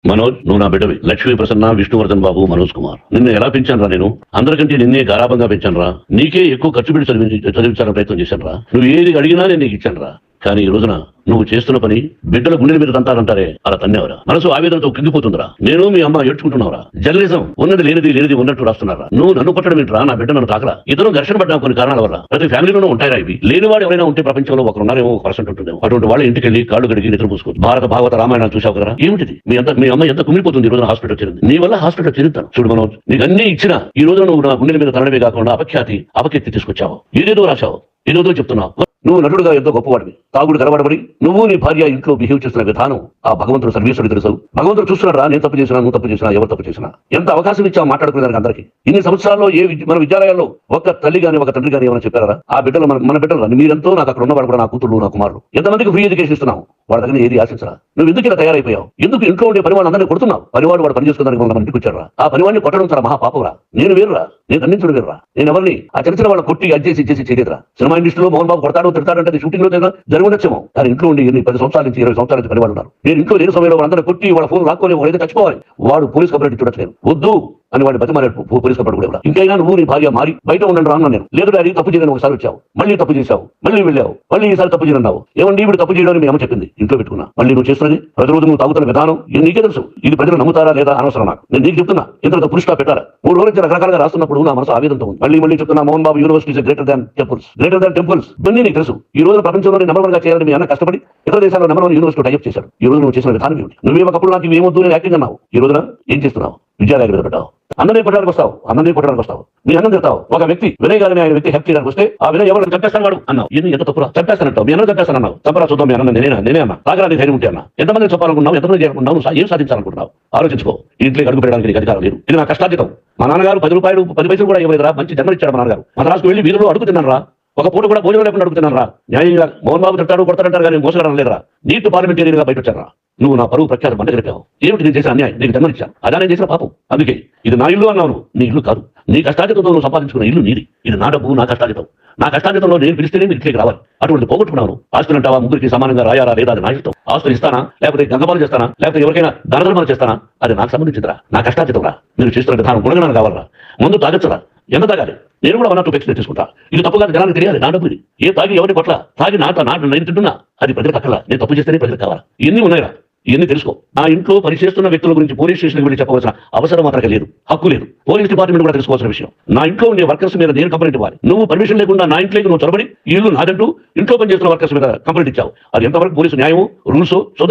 మనోజ్, నువ్వు నా బిడ్డవి. లక్ష్మీ ప్రసన్న, విష్ణువర్ధన్ బాబు, మనోజ్ కుమార్. నిన్ను ఎలా పెంచాను రా నేను? అందరికంటే నిన్నే గారాబంగా పెంచాను రా. నీకే ఎక్కువ ఖర్చు పెట్టి చదివించాలని ప్రయత్నం చేశాను రా. నువ్వు ఏది అడిగినా నేను నీకు ఇచ్చాను రా. కానీ ఈ రోజున నువ్వు చేస్తున్న పని బిడ్డల గుండెల మీద తంటారంటారే, అలా తన్నేవరా. మనసు ఆవేదనతో కింగిపోతుందిరా. నేను మీ అమ్మ ఏడ్చుకుంటున్నావురా. జర్నలిజం ఉన్నది లేనిది ఉన్నట్టు రాస్తున్నారా. నువ్వు నన్ను కొట్టడం ఏంట్రా? నా బిడ్డ నన్ను తాకరా. ఇద్దరు ఘర్షణ పడ్డాం కొన్ని కారణాల వల్ల. ప్రతి ఫ్యామిలీలోనూ ఉంటాయిరా ఇవి. లేనివాడు ఎవరైనా ఉంటే ప్రపంచంలో ఒకరున్నారేమో, 1% ఉంటుందేమో. అటువంటి వాళ్ళ ఇంటికి వెళ్ళి కాళ్ళు గడిగి నిద్ర పూసుకోవచ్చు. భారత భాగవత రామాయణాలు చూసావు కదా. ఏమిటిది? మీ అమ్మ ఎంత కుమిలిపోతుంది ఈ రోజున హాస్పిటల్ చేరింది. నీ వల్ల హాస్పిటల్ చేరుతాను. చూడు మనోజ్, నీకు అన్ని ఇచ్చినా ఈ రోజున నువ్వు నా గుండెల మీద తనడమే కాకుండా అపఖ్యాతి తీసుకొచ్చావు. ఏదేదో రాశావు, ఏదేదో చెప్తున్నావు. నువ్వు నటుడుగా ఎంతో గొప్పవాడివి. తాగుడు కలవడబడి నువ్వు నీ భార్య ఇంట్లో బిహేవ్ చేస్తున్న విధానం ఆ భగవంతుడు సర్వేశ్వరుడు తెలుసు. భగవంతుడు చూస్తున్నారా? నేను తప్పు చేసినా, నువ్వు తప్పు చేసినా, ఎవరు తప్పు చేసినా. ఎంత అవకాశం ఇచ్చావు మాట్లాడుకునేదానికి అందరికీ. ఇన్ని సంవత్సరాల్లో మన విద్యాలయాల్లో ఒక తల్లి గాని ఒక తండ్రి గాని ఏమైనా చెప్పారా? ఆ బిడ్డలు మన బిడ్డలు మీరెంతో నాకు అక్కడ ఉన్నవాడు కూడా, నా కూతురు నా కుమారుడు. ఎంతమందికి ఫ్రీ ఎడ్యుకేషన్ ఇస్తున్నావు? వాడి దగ్గర ఏది ఆశించరా? నువ్వు ఎందుకు ఇలా తయారైపోయావు? ఎందుకు ఇంట్లో ఉండే పనివాళ్ళు అందరినీ కొడుతున్నావు? పనివాడు వాడు పని చేసుకోవడానికి మన ఇంటికి వచ్చారా? ఆ పనివాడిని కొట్టడం చాలా మహాపాపరా. నేను వేరురా, నేను ఖండించడం వేరురా. నేను ఎవరిని ఆ చిన్న వాళ్ళని కొట్టి అడ్జేసి చేయలేదురా. సినిమా ఇండస్ట్రీలో మోహన్ బాబు కొడతాడు తిడతాడంటే షూటింగ్ లో జరుగుండొచ్చేమో. కానీ ఇంట్లో ఉండి 10 సంవత్సరాల నుంచి 20 సంవత్సరాల నుంచి పనివాళ్ళు ఉన్నారు. నేను ఇంట్లో లేని సమయంలో వాళ్ళందరూ కొట్టి వాళ్ళ ఫోన్ రాక్కొని వాళ్ళైతే చచ్చిపోవాలి. వాడు పోలీస్ కంప్లైంట్ చూడట్లేదు. వద్దు అని వాడి బతిమారాడు పోలీస్ కంప్లైంట్ కూడా. ఇంకైనా నువ్వు నీ భార్య మారి బయట ఉండండి రాను నేను. లేదు డాడీ, తప్పు చేయడానికి ఒకసారి వచ్చావు, మళ్ళీ తప్పు చేశావు, మళ్ళీ వెళ్ళావు, మళ్ళీ ఈసారి తప్పు చేయన్నావు. ఏమండి ఇప్పుడు తప్పు చేయడానికి మీ అమ్మ చెప్పింది, ఇంట్లో పెట్టుకున్నా. మళ్ళీ నువ్వు చేస్తున్నది ప్రతిరోజు నువ్వు తాగుతున్న విధానం నీకే తెలుసు. ఇది ప్రజలు నమ్ముతారా లేదా అనవసరం నాకు. నేను నీకు చెప్తున్నా, ఇంత పురుషుగా పెట్టారా? 3 రోజుల నుంచి రకరకాలుగా రాస్తున్నప్పుడు నా మనసు ఆవేదనతో ఉంది. మళ్ళీ చెప్తున్నా, Mohan Babu university greater than temples. ఇవన్నీ నీకు తెలుసు. ఈ రోజు ప్రపంచంలో నెంబర్ 1 గా చేయాలని మీ అన్న కష్టపడి ఇతర దేశాల్లో నెంబర్ 1 యూనివర్సిటీ టైప్ చేశాడు. ఈ రోజు నువ్వు చేసిన విధానం ఏమిటి? నువ్వే ఒకప్పుడు నాకు ఏమొద్దు నేను యాక్టింగ్ అన్నావు. ఈ రోజున ఏం చేస్తున్నావు? విద్యాలయాలు పెట్టావు. అందరినీ కొట్టడానికి వస్తావు. నీ అన్నం చెప్తావు. ఒక వ్యక్తి వినయ్ గారిని ఆయన వ్యక్తి హెల్ప్ చేయడానికి వస్తే ఆ వినయ్ ఎవరు చంపేస్తాను వాడు అన్నావు. ఎంత తప్పురా? చంపేస్తానంటావు. మీ అన్న చంపేస్తానన్నావు. చంపరా చూద్దాం. మీ అన్న నేనే అన్నా. తాగరా నీ ధైర్యం ఉంటే అన్నా. ఎంతమంది చెప్పాలనుకున్నావు? ఎంతమంది చేయాలనుకున్నావు? నువ్వు ఏం సాధించాలనుకుంటున్నావు? ఆలోచించుకో. ఇంట్లో అడుగు పెట్టడానికి నీకు అధికారం లేదు. ఇది నా కష్టార్జితం. మా నాన్నగారు 10 రూపాయలు 10 పైసలు కూడా ఇవ్వలేదురా. మంచి జన్మ ఇచ్చాడు మా నాన్నగారు. మన రాసుకు వెళ్ళి వీధుల్లో అడుగు తిన్నాను రా. ఒక పూట కూడా భోజనం లేకుండా అడుగుతున్నాను రా. న్యాయంగా మోహన్ బాబు తిట్టాడు కొడతారంటారు కానీ మోసగడం లేదురా. నీకు పార్లమెంటేరియన్ గా బయట వచ్చారా. నువ్వు నా పరువు ప్రఖ్యాతి మంట గడిపావు. ఏమిటి నేను చేసిన అన్యాయం? నీకు జన్మనిచ్చాను. అదా నేను చేసిన పాపం. అందుకే ఇది నా ఇల్లు అన్నావు. నీ ఇల్లు కాదు. నీ కష్టార్జితంతో నువ్వు సంపాదించుకున్న ఇల్లు నీది. ఇది నా డబ్బు, నా కష్టార్జితం. నా కష్టార్జితంలో నేను పిలిస్తేనే మీరు ఇట్లకి రావాలి. అటువంటి పోగొట్టుకున్నాను. ఆస్తులు అంటావా? ముగ్గురికి సమానంగా రాయాలా లేదా? అది నా ఇష్టం. ఆస్తులు ఇస్తానా, లేకపోతే గంగపాలు చేస్తానా, లేకపోతే ఎవరికైనా దానధర్మాలు చేస్తానా? అది నాకు సంబంధించిందిరా. నా కష్టార్జితం రా. మీరు చేస్తున్న విధానం గుణగణాలు కావాలరా. ముందు తాగొచ్చురా. ఎంత తాగాలి? నేను కూడా 1 or 2 పెగ్స్ తీసుకుంటా. ఇది తప్పు కాదు, జనానికి తెలియాలి. నా డబ్బు ఇది. ఏ తాగి ఎవరిని కొట్ల తాగి నేను తింటున్నా. అది ప్రజలకు అక్కల. నేను తప్పు చేస్తేనే ప్రజలకు కావాలి. ఇవన్నీ ఉన్నాయిరా. ఇవన్నీ తెలుసుకో. నా ఇంట్లో పనిచేస్తున్న వ్యక్తుల గురించి పోలీస్ స్టేషన్కి వెళ్ళి చెప్పవలసిన అవసరం మాత్రం లేదు, హక్కు లేదు. పోలీస్ డిపార్ట్మెంట్ కూడా తెలుసుకోవాల్సిన విషయం. నా ఇంట్లో ఉండే వర్కర్స్ మీద నేను కంప్లైంట్ ఇవ్వాలి. నువ్వు పర్మిషన్ లేకుండా నా ఇంట్లోకి నువ్వు చొరబడి ఈ ఇల్లు నాదంటూ ఇంట్లో పనిచేస్తున్న వర్కర్స్ మీద కంప్లైంట్ ఇచ్చావు. అది ఎంతవరకు పోలీసు న్యాయము, రూల్స్ చూద్దాం.